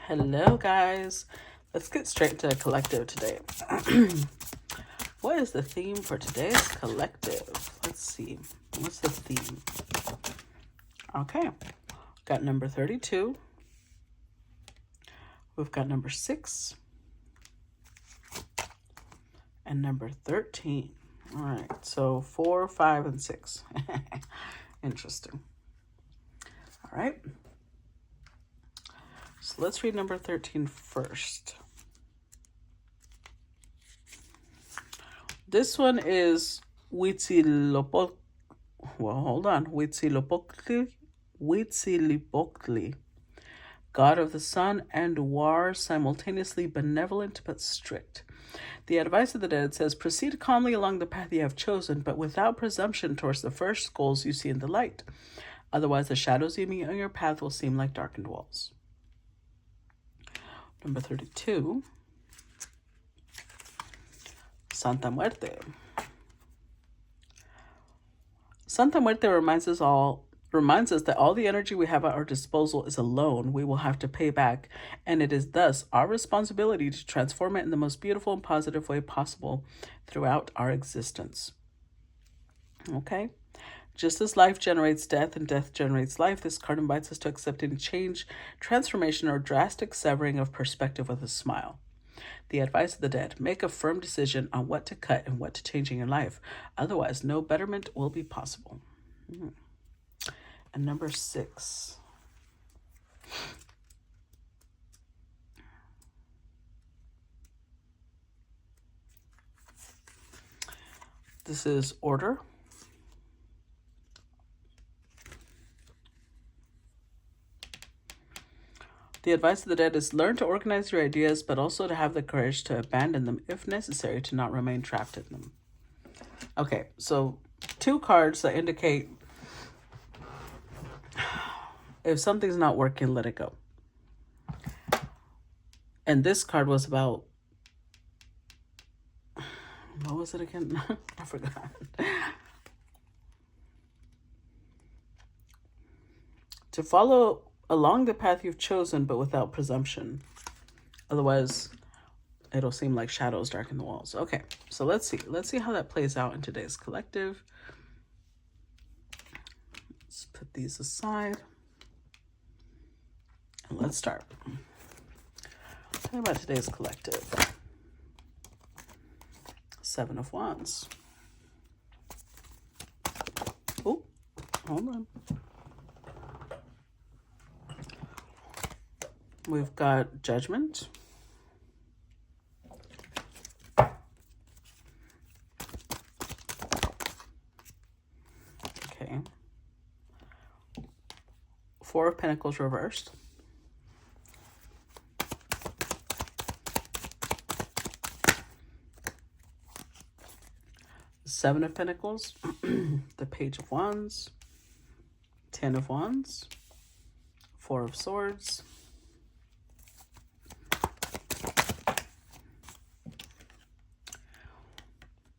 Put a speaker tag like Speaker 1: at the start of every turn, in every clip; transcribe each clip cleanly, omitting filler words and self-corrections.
Speaker 1: Hello, guys. Let's get straight to the collective today. What is the theme for today's collective? Let's see. What's the theme? Okay. Got number 32. We've got number 6. And number 13. All right. So 4, 5, and 6. Interesting. All right. So let's read number 13 first. This one is Huitzilopochtli. Well, hold on. Huitzilopochtli, god of the sun and war, simultaneously benevolent but strict. The advice of the dead says, proceed calmly along the path you have chosen, but without presumption towards the first goals you see in the light. Otherwise, the shadows you meet on your path will seem like darkened walls. Number 32. Santa Muerte. Santa Muerte reminds us that all the energy we have at our disposal is a loan we will have to pay back, and it is thus our responsibility to transform it in the most beautiful and positive way possible throughout our existence. Okay? Just as life generates death and death generates life, this card invites us to accept any change, transformation, or drastic severing of perspective with a smile. The advice of the dead: make a firm decision on what to cut and what to change in your life. Otherwise, no betterment will be possible. And number 6. This is order. The advice of the dead is learn to organize your ideas, but also to have the courage to abandon them if necessary, to not remain trapped in them. Okay, so 2 cards that indicate if something's not working, let it go. And this card was about, what was it again? I forgot. To follow along the path you've chosen, but without presumption. Otherwise, it'll seem like shadows darken the walls. Okay, so let's see. Let's see how that plays out in today's collective. Let's put these aside. And let's start. Talking about today's collective. 7 of Wands. Oh, hold on. We've got Judgment. Okay. 4 of Pentacles reversed. The 7 of Pentacles. The Page of Wands. 10 of Wands. 4 of Swords.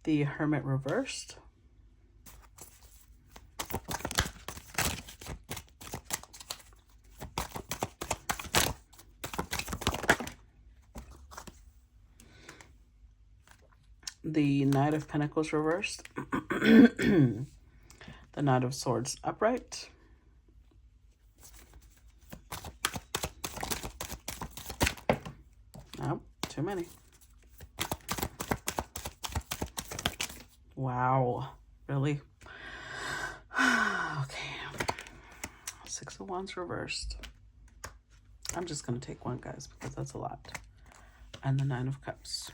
Speaker 1: The Hermit reversed. The Knight of Pentacles reversed. The Knight of Swords upright. Nope, too many. Wow, really? Okay. 6 of Wands reversed. I'm just going to take one, guys, because that's a lot. And the 9 of Cups.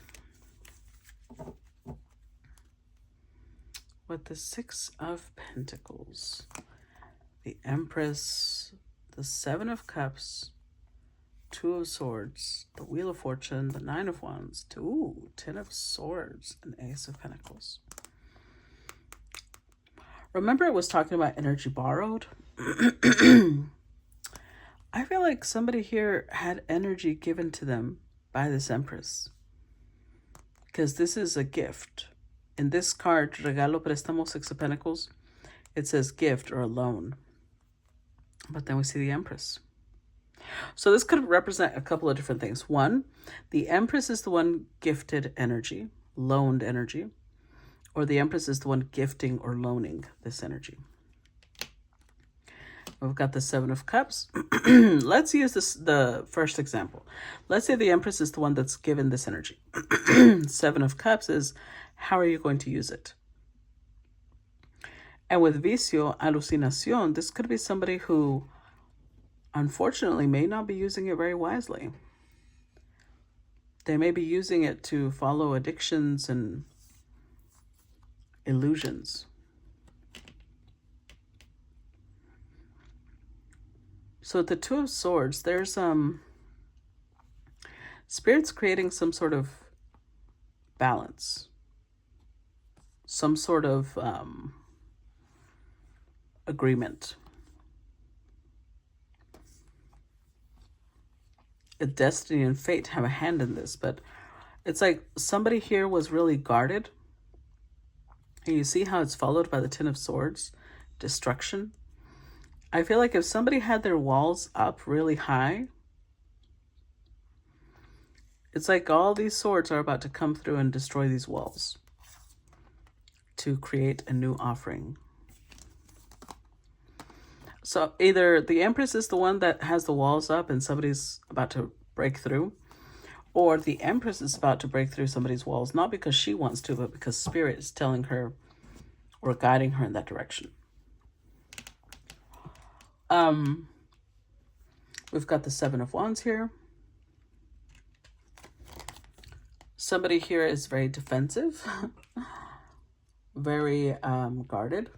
Speaker 1: With the 6 of Pentacles, the Empress, the 7 of Cups, 2 of Swords, the Wheel of Fortune, the 9 of Wands, 10 of Swords, and Ace of Pentacles. Remember, it was talking about energy borrowed? I feel like somebody here had energy given to them by this Empress. Because this is a gift. In this card, Regalo, Préstamo, 6 of Pentacles, it says gift or a loan. But then we see the Empress. So this could represent a couple of different things. One, the Empress is the one gifted energy, loaned energy, or the Empress is the one gifting or loaning this energy. We've got the Seven of Cups. Let's use the first example. Let's say the Empress is the one that's given this energy. Seven of Cups is, how are you going to use it? And with vicio, alucinación, this could be somebody who unfortunately may not be using it very wisely. They may be using it to follow addictions and illusions. So at the Two of Swords, there's Spirit's creating some sort of balance, some sort of agreement. Destiny and fate have a hand in this, but it's like somebody here was really guarded. And you see how it's followed by the Ten of Swords, destruction. I feel like if somebody had their walls up really high, it's like all these swords are about to come through and destroy these walls to create a new offering. So either the Empress is the one that has the walls up and somebody's about to break through, or the Empress is about to break through somebody's walls, not because she wants to, but because Spirit is telling her or guiding her in that direction. We've got the Seven of Wands here. Somebody here is very defensive, very guarded.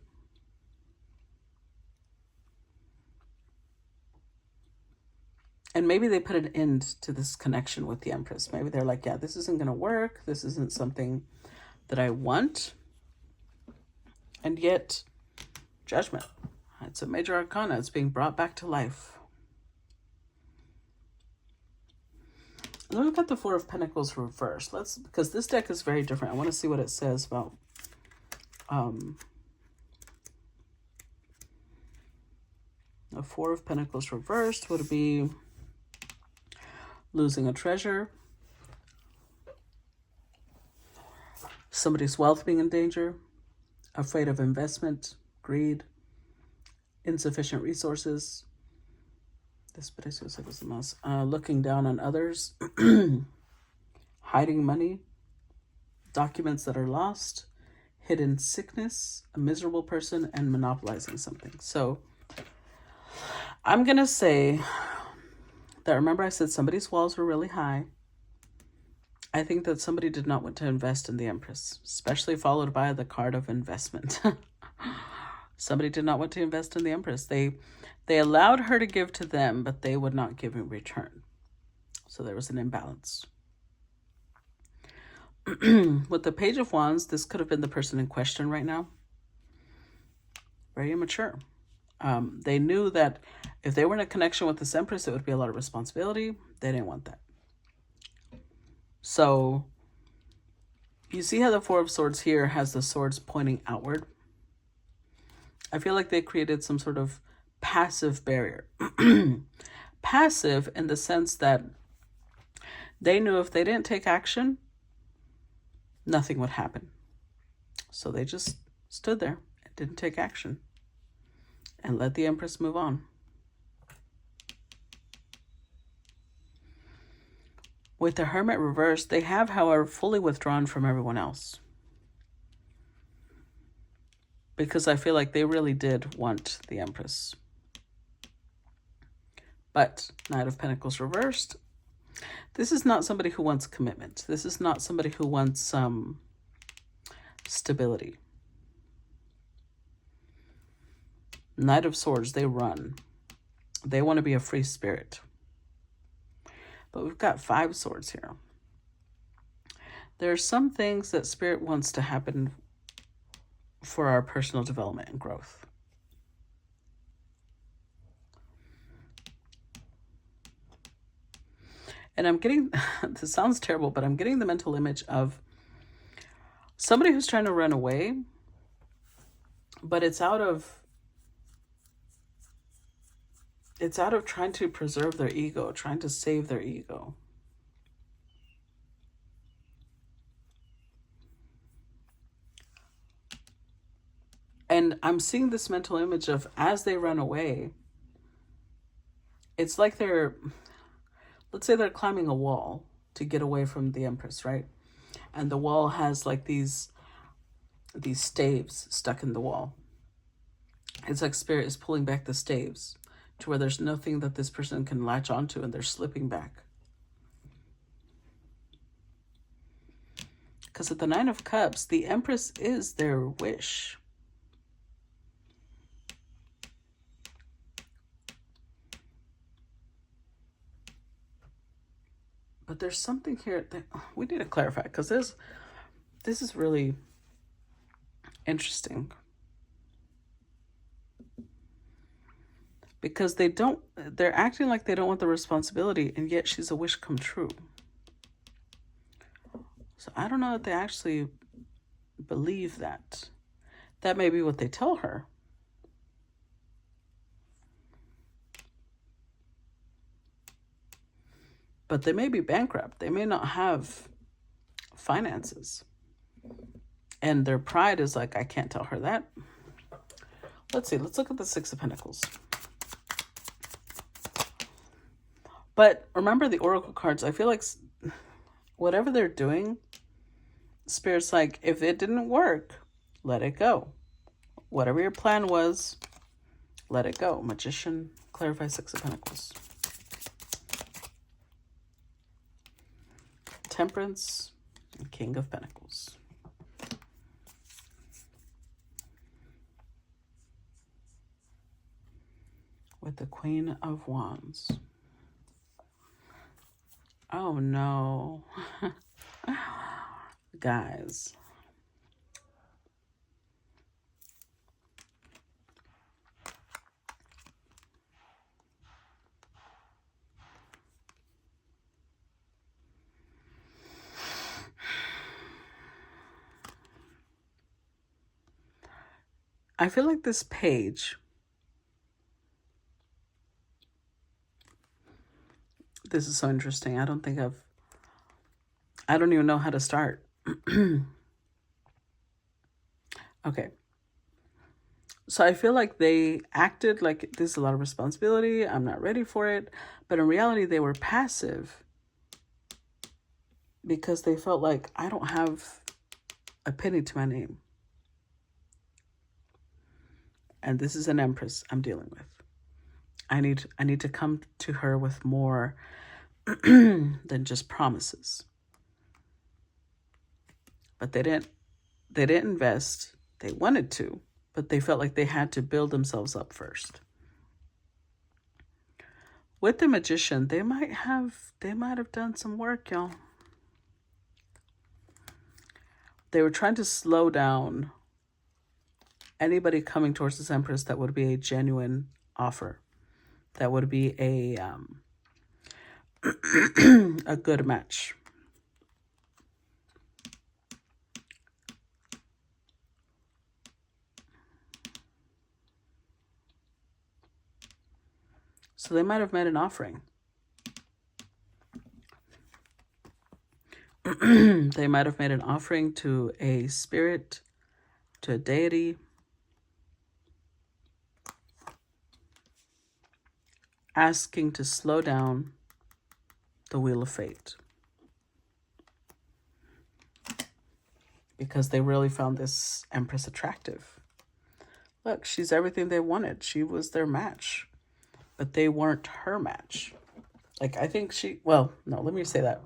Speaker 1: And maybe they put an end to this connection with the Empress. Maybe they're like, yeah, this isn't going to work. This isn't something that I want. And yet, Judgment. It's a major arcana. It's being brought back to life. And then we've got the Four of Pentacles reversed. Because this deck is very different. I want to see what it says about the Four of Pentacles reversed would be losing a treasure, somebody's wealth being in danger, afraid of investment, greed, insufficient resources. This was the most looking down on others, hiding money, documents that are lost, hidden sickness, a miserable person, and monopolizing something. So I'm gonna say that, remember I said somebody's walls were really high. I think that somebody did not want to invest in the Empress, especially followed by the card of investment. Somebody did not want to invest in the Empress. They allowed her to give to them, but they would not give in return. So there was an imbalance. With the Page of Wands, this could have been the person in question right now. Very immature. They knew that if they were in a connection with this Empress, it would be a lot of responsibility. They didn't want that. So you see how the Four of Swords here has the swords pointing outward? I feel like they created some sort of passive barrier. Passive in the sense that they knew if they didn't take action, nothing would happen. So they just stood there and didn't take action and let the Empress move on. With the Hermit reversed, they have, however, fully withdrawn from everyone else. Because I feel like they really did want the Empress. But Knight of Pentacles reversed. This is not somebody who wants commitment. This is not somebody who wants stability. Knight of Swords, they run. They want to be a free spirit. But we've got 5 swords here. There are some things that Spirit wants to happen for our personal development and growth. And I'm getting, this sounds terrible, but I'm getting the mental image of somebody who's trying to run away, but it's out of It's out of trying to preserve their ego, trying to save their ego. And I'm seeing this mental image of as they run away, it's like let's say they're climbing a wall to get away from the Empress, right? And the wall has like these staves stuck in the wall. It's like spirit is pulling back the staves to where there's nothing that this person can latch onto, and they're slipping back. Because at the Nine of Cups, the Empress is their wish. But there's something here that we need to clarify, because this is really interesting. Because they're acting like they don't want the responsibility, and yet she's a wish come true. So I don't know if they actually believe that. That may be what they tell her. But they may be bankrupt. They may not have finances. And their pride is like, I can't tell her that. Let's see. Let's look at the Six of Pentacles. But remember the Oracle cards. I feel like whatever they're doing, Spirit's like, if it didn't work, let it go. Whatever your plan was, let it go. Magician, clarify Six of Pentacles. Temperance, and King of Pentacles. With the Queen of Wands. Oh no. Guys. I feel like this page, this is so interesting. I don't even know how to start. Okay. So I feel like they acted like this is a lot of responsibility. I'm not ready for it. But in reality, they were passive because they felt like I don't have a penny to my name. And this is an Empress I'm dealing with. I need to come to her with more than just promises. But they didn't invest. They wanted to, but they felt like they had to build themselves up first. With the Magician, they might have done some work, y'all. They were trying to slow down anybody coming towards this Empress that would be a genuine offer. That would be a a good match. So they might have made an offering. They might have made an offering to a spirit, to a deity, asking to slow down the Wheel of Fate. Because they really found this Empress attractive. Look, she's everything they wanted. She was their match. But they weren't her match. Like, I think well, no, let me say that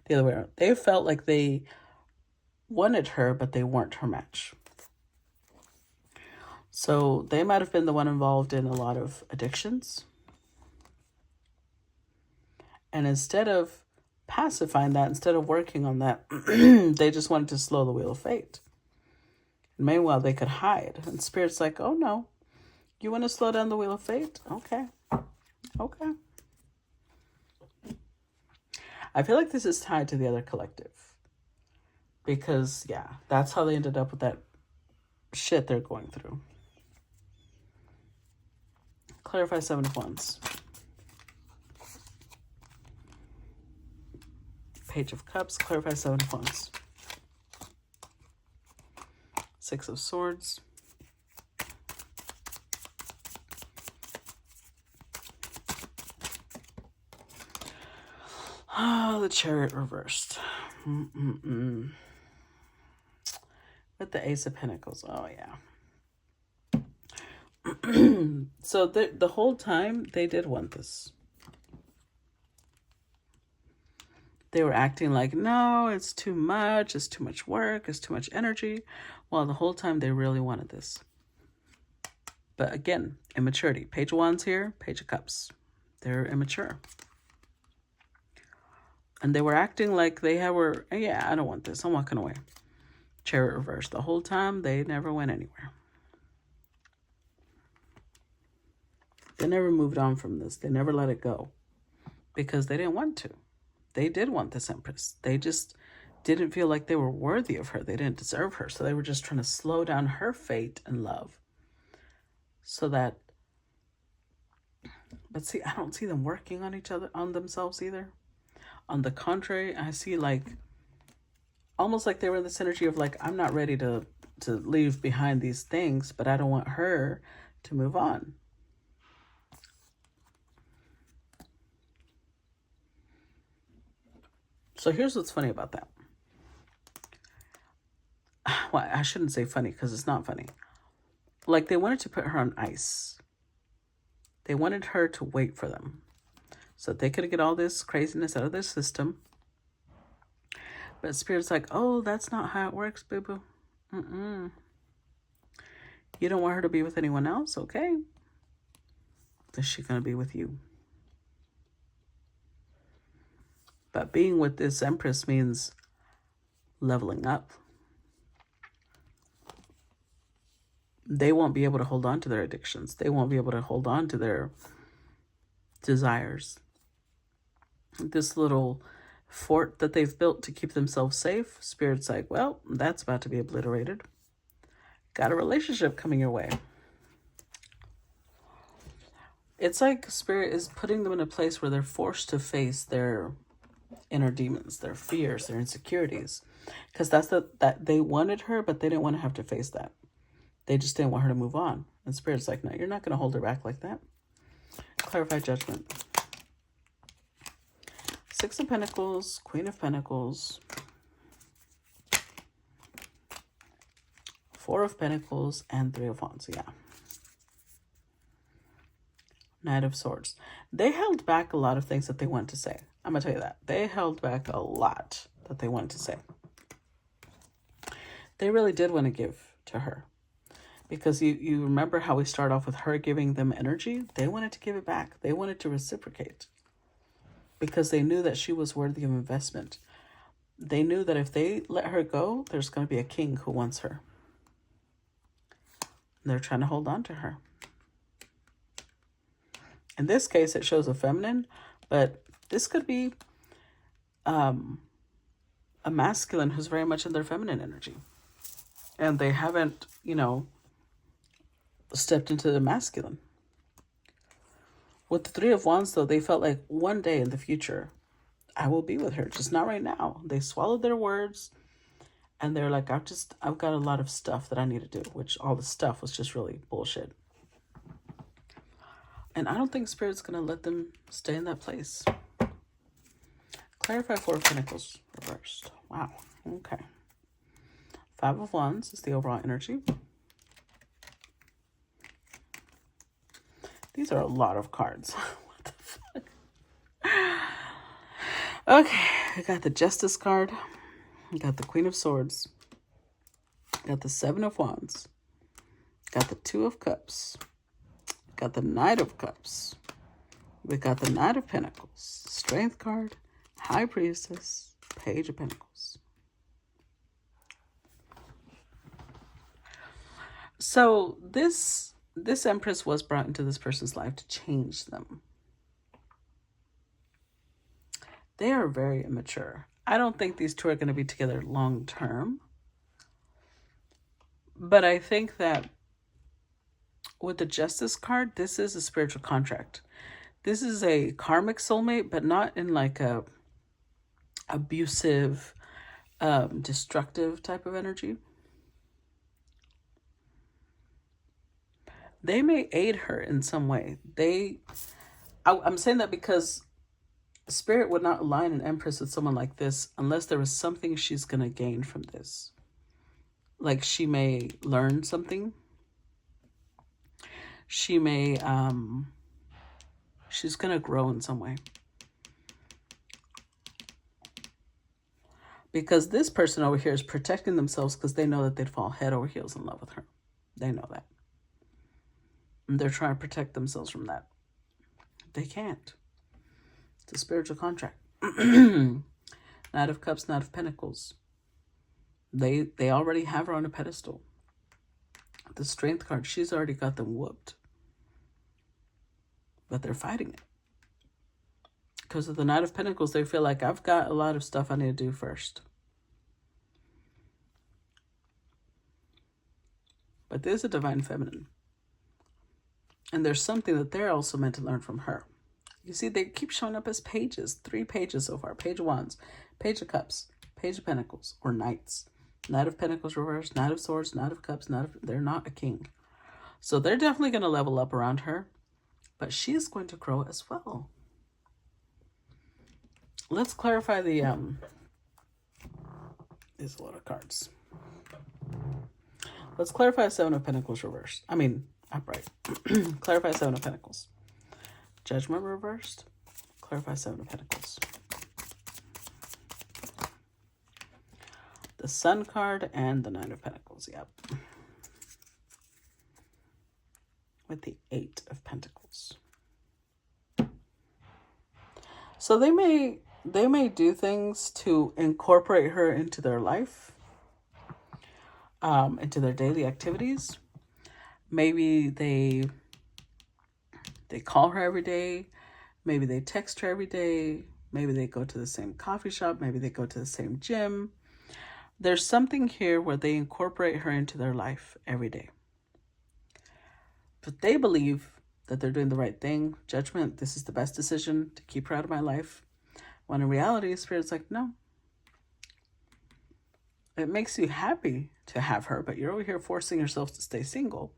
Speaker 1: the other way around. They felt like they wanted her, but they weren't her match. So they might have been the one involved in a lot of addictions. And instead of pacifying that, instead of working on that, they just wanted to slow the Wheel of Fate. And meanwhile, they could hide. And Spirit's like, oh no, you want to slow down the Wheel of Fate? Okay. Okay. I feel like this is tied to the other collective. Because, yeah, that's how they ended up with that shit they're going through. Clarify Seven of Wands. Page of Cups. Clarify 7 of Wands. 6 of Swords. Oh, the Chariot reversed. With the Ace of Pentacles. Oh, yeah. So the whole time they did want this. They were acting like, no, it's too much work, it's too much energy. Well, the whole time they really wanted this. But again, immaturity. Page of Wands here, Page of Cups. They're immature. And they were acting like they were, yeah, I don't want this, I'm walking away. Chariot reverse. The whole time, they never went anywhere. They never moved on from this. They never let it go because they didn't want to. They did want this Empress. They just didn't feel like they were worthy of her. They didn't deserve her. So they were just trying to slow down her fate and love. So that, but see, I don't see them working on each other, on themselves either. On the contrary, I see like, almost like they were in this energy of like, I'm not ready to leave behind these things, but I don't want her to move on. So here's what's funny about that. Well, I shouldn't say funny because it's not funny. Like they wanted to put her on ice. They wanted her to wait for them so that they could get all this craziness out of their system. But Spirit's like, oh, that's not how it works, boo-boo. You don't want her to be with anyone else? Okay. Is she going to be with you? But being with this Empress means leveling up. They won't be able to hold on to their addictions. They won't be able to hold on to their desires. This little fort that they've built to keep themselves safe, Spirit's like, well, that's about to be obliterated. Got a relationship coming your way. It's like Spirit is putting them in a place where they're forced to face their inner demons, their fears, their insecurities. Because that's that they wanted her, but they didn't want to have to face that. They just didn't want her to move on. And Spirit's like, no, you're not going to hold her back like that. Clarify Judgment. 6 of Pentacles, Queen of Pentacles, 4 of Pentacles, and 3 of Wands. Yeah. Knight of Swords. They held back a lot of things that they wanted to say. I'm going to tell you that. They held back a lot that they wanted to say. They really did want to give to her. Because you remember how we start off with her giving them energy? They wanted to give it back. They wanted to reciprocate. Because they knew that she was worthy of investment. They knew that if they let her go, there's going to be a king who wants her. They're trying to hold on to her. In this case, it shows a feminine, but this could be a masculine who's very much in their feminine energy. And they haven't, stepped into the masculine. With the 3 of Wands, though, they felt like one day in the future, I will be with her, just not right now. They swallowed their words, and they're like, I've got a lot of stuff that I need to do, which all the stuff was just really bullshit. And I don't think Spirit's going to let them stay in that place. Clarify 4 of Pentacles reversed. Wow. Okay. 5 of Wands is the overall energy. These are a lot of cards. What the fuck? Okay. I got the Justice card. I got the Queen of Swords. Got the 7 of Wands. Got the 2 of Cups. Got the Knight of Cups. We got the Knight of Pentacles. Strength card. High Priestess. Page of Pentacles. So this Empress was brought into this person's life to change them. They are very immature. I don't think these two are going to be together long term. But I think that with the Justice card, this is a spiritual contract. This is a karmic soulmate, but not in like a abusive, destructive type of energy. They may aid her in some way. I'm saying that because Spirit would not align an Empress with someone like this unless there was something she's going to gain from this. Like she may learn something. She may, she's going to grow in some way. Because this person over here is protecting themselves because they know that they'd fall head over heels in love with her. They know that. And they're trying to protect themselves from that. They can't. It's a spiritual contract. Knight of Cups, Knight of Pentacles. They already have her on a pedestal. The Strength card, she's already got them whooped. But they're fighting it. Because of the Knight of Pentacles, they feel like I've got a lot of stuff I need to do first. But there's a Divine Feminine. And there's something that they're also meant to learn from her. You see, they keep showing up as pages. 3 pages so far. Page of Wands, Page of Cups, Page of Pentacles, or Knights. Knight of Pentacles reversed, Knight of Swords, Knight of Cups, they're not a king. So they're definitely going to level up around her. But she is going to grow as well. Let's clarify the, there's a lot of cards. Let's clarify 7 of Pentacles reversed. I mean, upright. Clarify 7 of Pentacles. Judgment reversed. Clarify 7 of Pentacles. The Sun card and the 9 of Pentacles. Yep. With the 8 of Pentacles. So they may do things to incorporate her into their life, into their daily activities. Maybe they call her every day. Maybe they text her every day. Maybe they go to the same coffee shop. Maybe they go to the same gym. There's something here where they incorporate her into their life every day. But they believe that they're doing the right thing. Judgment, this is the best decision to keep her out of my life. When in reality, Spirit's like, no. It makes you happy to have her, but you're over here forcing yourself to stay single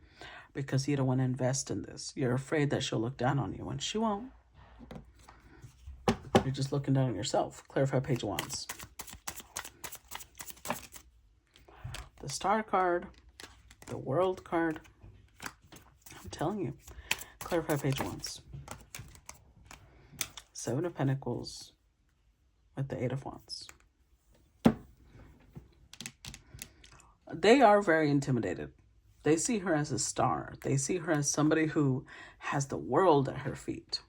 Speaker 1: because you don't want to invest in this. You're afraid that she'll look down on you, and she won't. You're just looking down on yourself. Clarify Page of Wands. The Star card, the World card. I'm telling you. Clarify Page of Wands. 7 of Pentacles with the 8 of Wands. They are very intimidated. They see her as a star. They see her as somebody who has the world at her feet.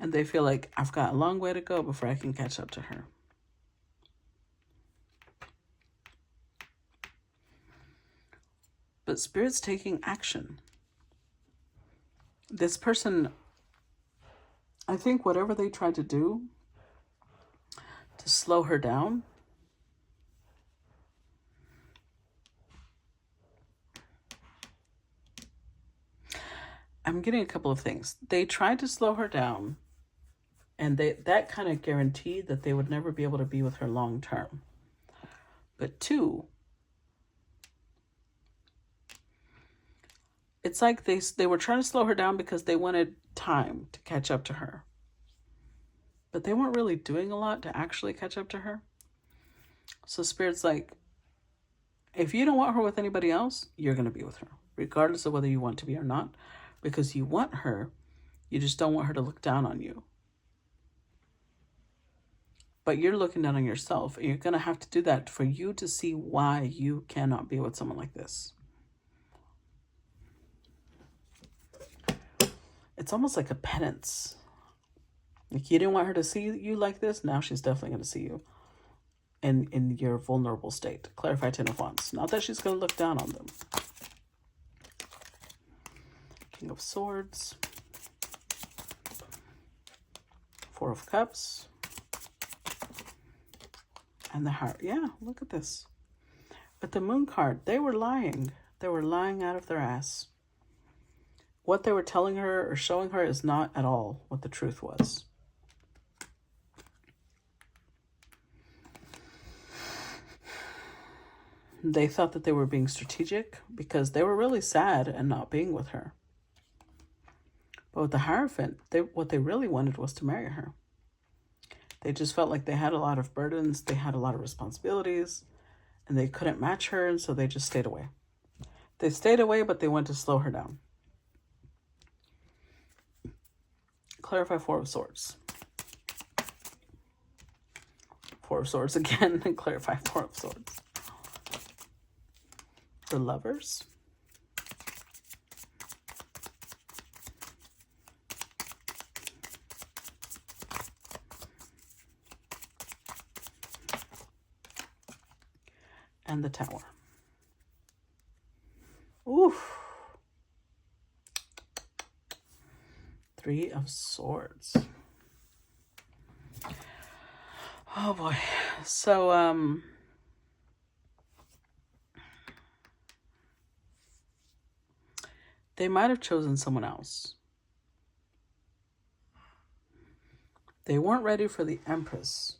Speaker 1: And they feel like, I've got a long way to go before I can catch up to her. But Spirit's taking action. This person, I think whatever they tried to do to slow her down, I'm getting a couple of things. They tried to slow her down, and that kind of guaranteed that they would never be able to be with her long term. But 2, it's like they were trying to slow her down because they wanted time to catch up to her. But they weren't really doing a lot to actually catch up to her. So Spirit's like, if you don't want her with anybody else, you're going to be with her, regardless of whether you want to be or not. Because you want her, you just don't want her to look down on you. But you're looking down on yourself, and you're going to have to do that for you to see why you cannot be with someone like this. It's almost like a penance. Like you didn't want her to see you like this, now she's definitely going to see you in your vulnerable state. Clarify 10 of Wands. Not that she's going to look down on them. King of Swords. 4 of Cups. And the Heart. Yeah, look at this. But the Moon card, they were lying. They were lying out of their ass. What they were telling her or showing her is not at all what the truth was. They thought that they were being strategic because they were really sad and not being with her. But with the Hierophant, what they really wanted was to marry her. They just felt like they had a lot of burdens, they had a lot of responsibilities, and they couldn't match her, and so they just stayed away. They stayed away, but they wanted to slow her down. Clarify Four of Swords. Four of Swords again, and clarify Four of Swords. The Lovers. And the Tower. Oof. Three of Swords. Oh boy. So, they might have chosen someone else. They weren't ready for the Empress.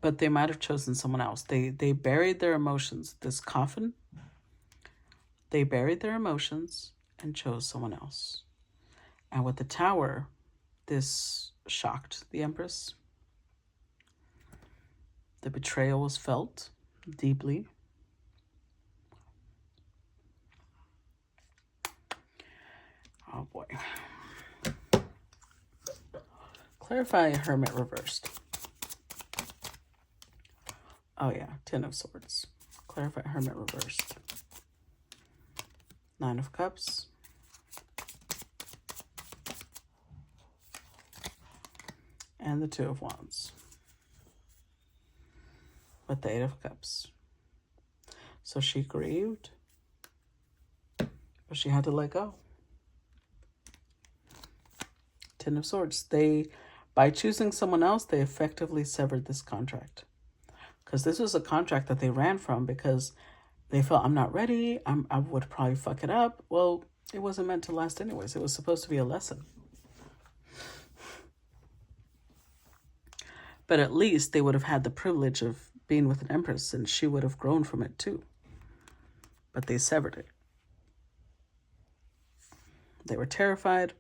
Speaker 1: But they might have chosen someone else. They buried their emotions. This coffin, they buried their emotions and chose someone else. And with the Tower, this shocked the Empress. The betrayal was felt deeply. Oh boy. Clarify Hermit reversed. Oh yeah, Ten of Swords. Clarify Hermit reversed. Nine of Cups. And the Two of Wands. With the Eight of Cups. So she grieved, but she had to let go. Ten of Swords. By choosing someone else, they effectively severed this contract. Because this was a contract that they ran from because they felt, I'm not ready. I would probably fuck it up. Well, it wasn't meant to last anyways. It was supposed to be a lesson. But at least they would have had the privilege of being with an Empress, and she would have grown from it too. But they severed it. They were terrified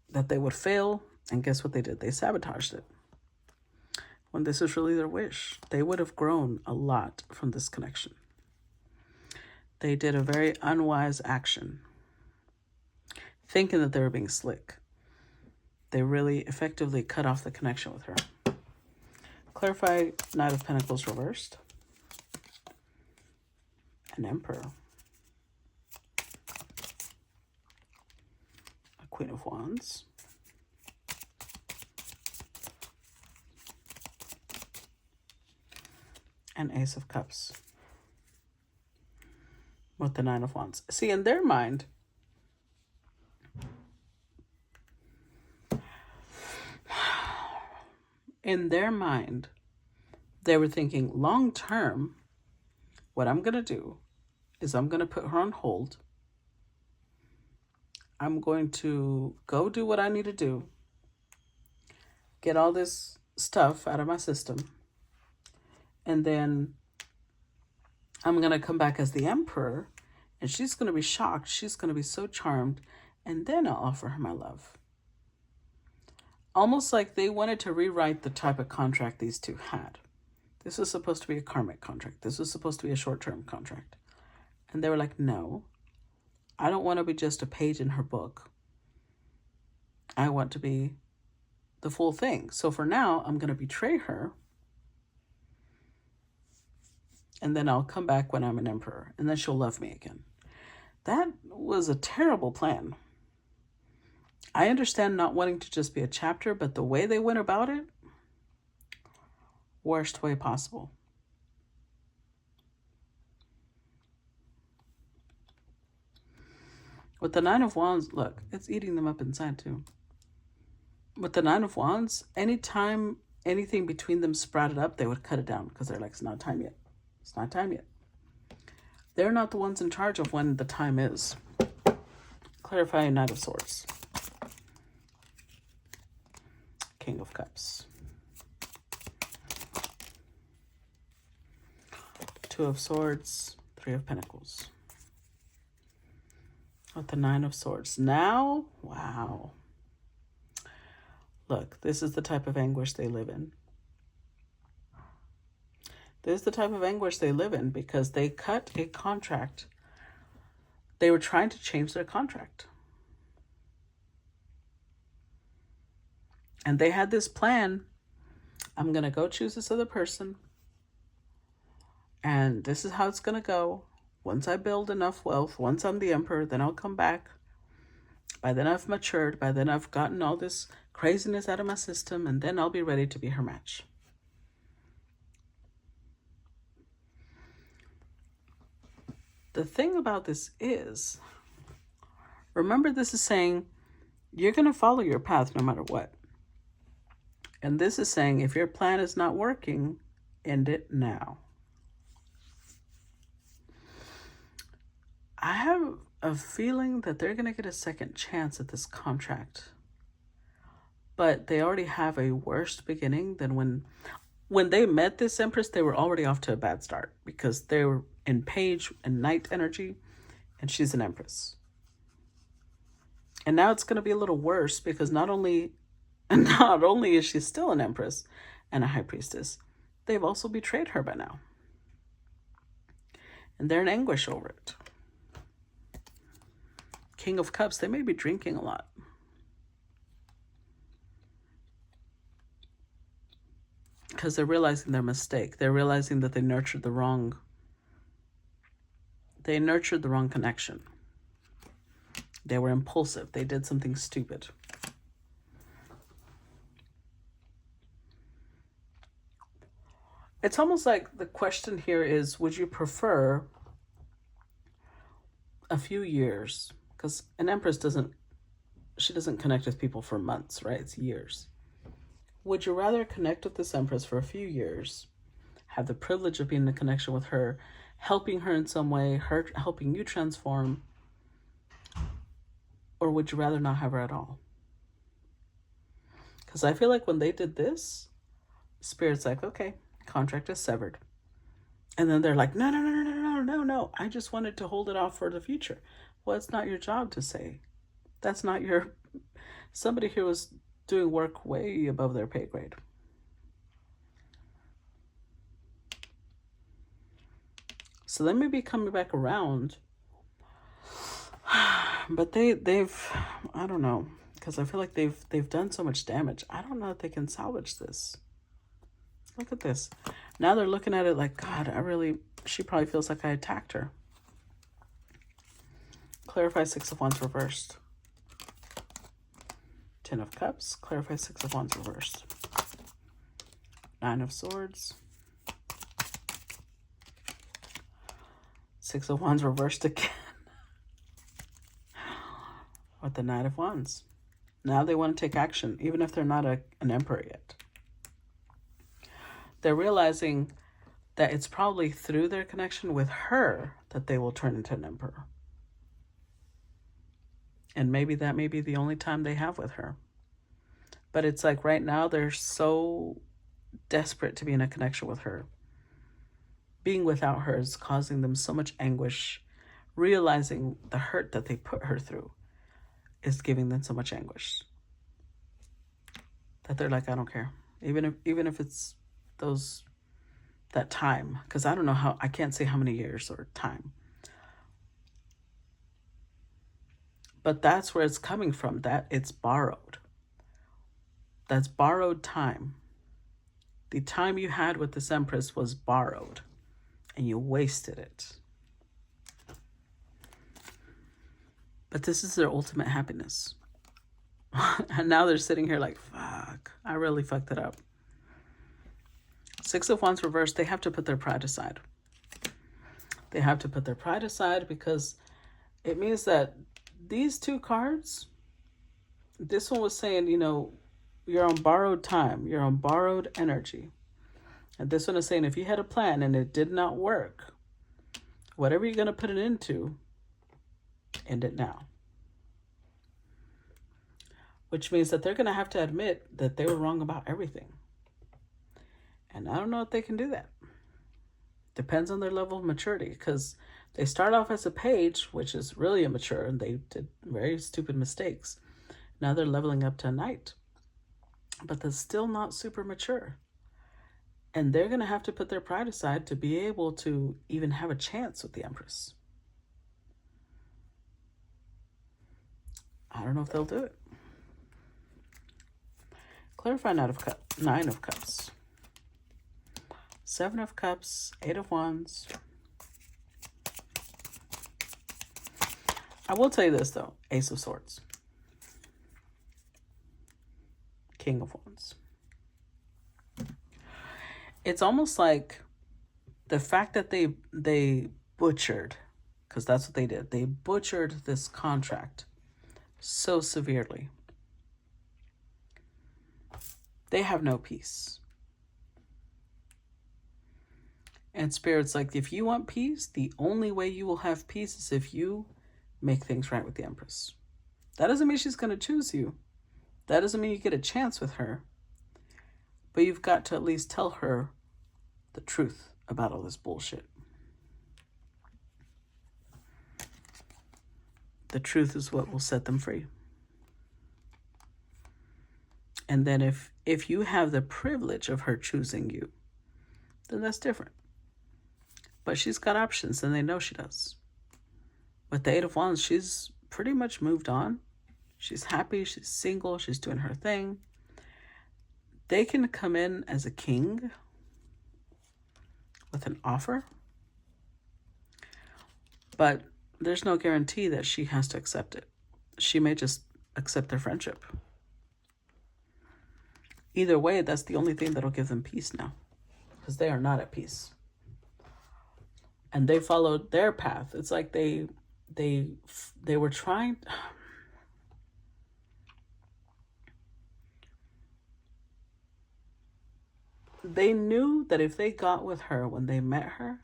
Speaker 1: that they would fail, and guess what they did? They sabotaged it. When this is really their wish, they would have grown a lot from this connection. They did a very unwise action, thinking that they were being slick. They really effectively cut off the connection with her. Clarify Knight of Pentacles reversed. An Emperor. A Queen of Wands. And Ace of Cups. With the Nine of Wands. See, in their mind, they were thinking long term, what I'm going to do is I'm going to put her on hold. I'm going to go do what I need to do. Get all this stuff out of my system. And then I'm going to come back as the Emperor. And she's going to be shocked. She's going to be so charmed. And then I'll offer her my love. Almost like they wanted to rewrite the type of contract these two had. This was supposed to be a karmic contract. This was supposed to be a short-term contract. And they were like, no, I don't want to be just a page in her book. I want to be the full thing. So for now, I'm going to betray her. And then I'll come back when I'm an Emperor. And then she'll love me again. That was a terrible plan. I understand not wanting to just be a chapter, but the way they went about it, worst way possible. With the Nine of Wands, look, it's eating them up inside too. With the Nine of Wands, anytime anything between them sprouted up, they would cut it down because they're like, it's not time yet. It's not time yet. They're not the ones in charge of when the time is. Clarifying Knight of Swords. King of Cups. Two of Swords, Three of Pentacles. With the Nine of Swords. Now, wow. Look, this is the type of anguish they live in. This is the type of anguish they live in because they cut a contract. They were trying to change their contract. And they had this plan. I'm going to go choose this other person. And this is how it's going to go. Once I build enough wealth, once I'm the emperor, then I'll come back. By then I've matured. By then I've gotten all this craziness out of my system. And then I'll be ready to be her match. The thing about this is, remember this is saying you're going to follow your path no matter what. And this is saying if your plan is not working, end it now. I have a feeling that they're going to get a second chance at this contract. But they already have a worse beginning than when they met this Empress, they were already off to a bad start because they were in Page and Knight energy, and she's an Empress. And now it's going to be a little worse because not only is she still an Empress and a High Priestess, they've also betrayed her by now. And they're in anguish over it. King of Cups, they may be drinking a lot. Because they're realizing their mistake. They're realizing that they nurtured the wrong connection. They were impulsive. They did something stupid. It's almost like the question here is, would you prefer a few years? Because an Empress doesn't connect with people for months, right? It's years. Would you rather connect with this Empress for a few years, have the privilege of being in a connection with her, helping her in some way, her helping you transform, or would you rather not have her at all? Because I feel like when they did this, Spirit's like, okay, contract is severed. And then they're like, no, I just wanted to hold it off for the future. Well, it's not your job to say. That's not your... Somebody here was doing work way above their pay grade. So they may be coming back around. But they've I don't know, because I feel like they've done so much damage. I don't know if they can salvage this. Look at this. Now they're looking at it like, God, she probably feels like I attacked her. Clarify Six of Wands reversed. Ten of Cups. Clarify Six of Wands reversed. Nine of Swords. Six of Wands reversed again. With the Knight of Wands. Now they want to take action, even if they're not an emperor yet. They're realizing that it's probably through their connection with her that they will turn into an emperor. And maybe that may be the only time they have with her. But it's like right now they're so desperate to be in a connection with her. Being without her is causing them so much anguish. Realizing the hurt that they put her through is giving them so much anguish. That they're like, I don't care. Even if it's that time. Because I don't know I can't say how many years or time. But that's where it's coming from, that it's borrowed. That's borrowed time. The time you had with this Empress was borrowed, and you wasted it. But this is their ultimate happiness. And now they're sitting here like, fuck, I really fucked it up. Six of Wands reversed, they have to put their pride aside. They have to put their pride aside because it means that these two cards, this one was saying, you're on borrowed time. You're on borrowed energy. And this one is saying, if you had a plan and it did not work, whatever you're going to put it into, end it now. Which means that they're going to have to admit that they were wrong about everything. And I don't know if they can do that. Depends on their level of maturity, because they start off as a page, which is really immature, and they did very stupid mistakes. Now they're leveling up to a knight, but they're still not super mature. And they're going to have to put their pride aside to be able to even have a chance with the Empress. I don't know if they'll do it. Clarify Nine of Cups. 7 of Cups, 8 of Wands. I will tell you this, though. Ace of Swords. King of Wands. It's almost like the fact that they butchered, because that's what they did. They butchered this contract so severely. They have no peace. And Spirit's like, if you want peace, the only way you will have peace is if you make things right with the Empress. That doesn't mean she's going to choose you. That doesn't mean you get a chance with her. But you've got to at least tell her the truth about all this bullshit. The truth is what will set them free. And then if you have the privilege of her choosing you, then that's different. But she's got options, and they know she does. With the 8 of Wands, she's pretty much moved on. She's happy, she's single, she's doing her thing. They can come in as a king with an offer, but there's no guarantee that she has to accept it. She may just accept their friendship. Either way, that's the only thing that'll give them peace now, because they are not at peace. And they followed their path. It's like they were trying. They knew that if they got with her when they met her,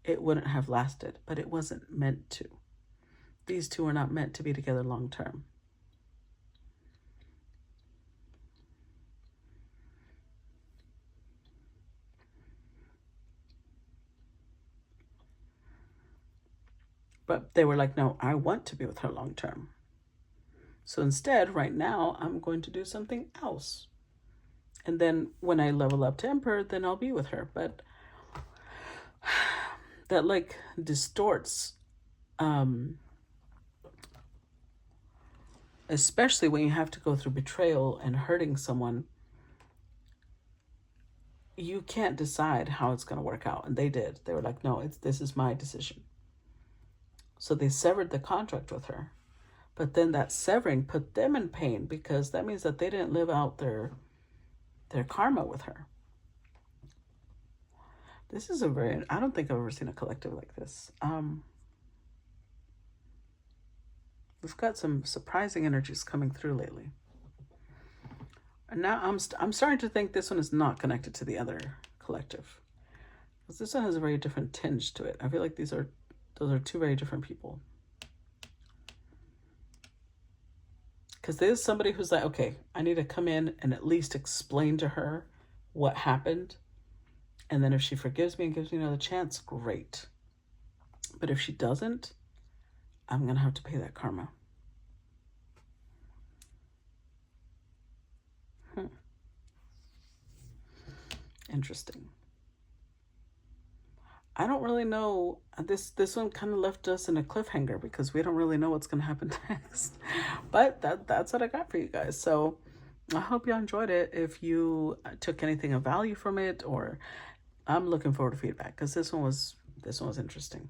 Speaker 1: it wouldn't have lasted, but it wasn't meant to. These two are not meant to be together long term. But they were like, no, I want to be with her long term. So instead, right now, I'm going to do something else. And then when I level up to Emperor, then I'll be with her. But that like distorts, especially when you have to go through betrayal and hurting someone. You can't decide how it's going to work out. And they did. They were like, no, this is my decision. So they severed the contract with her. But then that severing put them in pain, because that means that they didn't live out their karma with her. This is I don't think I've ever seen a collective like this. We've got some surprising energies coming through lately. And now I'm starting to think this one is not connected to the other collective, because this one has a very different tinge to it. I feel like those are two very different people. Because there's somebody who's like, okay, I need to come in and at least explain to her what happened. And then if she forgives me and gives me another chance, great. But if she doesn't, I'm going to have to pay that karma. Interesting. I don't really know. This one kind of left us in a cliffhanger, because we don't really know what's going to happen next. But that's what I got for you guys. So I hope you enjoyed it. If you took anything of value from it, or I'm looking forward to feedback, because this one was interesting.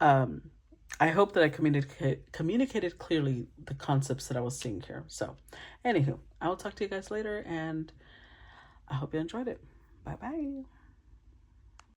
Speaker 1: I hope that I communicated clearly the concepts that I was seeing here. So anywho, I will talk to you guys later, and I hope you enjoyed it. Bye-bye.